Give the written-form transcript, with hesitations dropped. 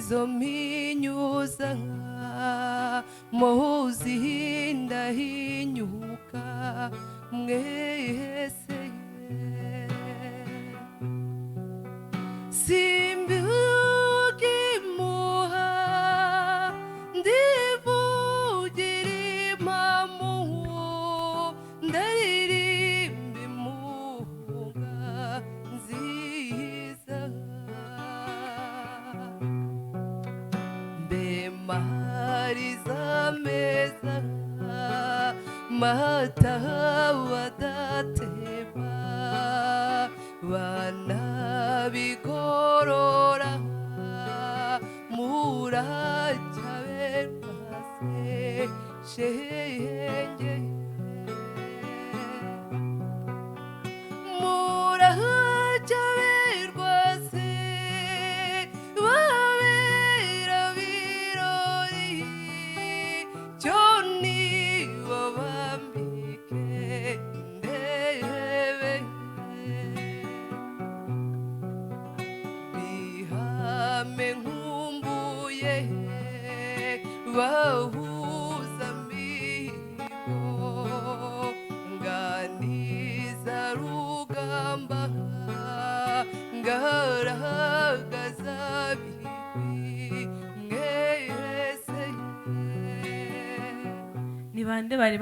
izo mpinyuza muzinda hinyuka mwese simbigimuha ndivugira impamu ndaririmba imuhunga nziza mbemariza meza mata wadateba bana bigorora muracyaberwase shenge muracyaberwase babera birori cyoni babambike ndebe bihame nkumbuye bahuza mihigo nganiza rugamba ngaragaza bigwi mwese ni bande bari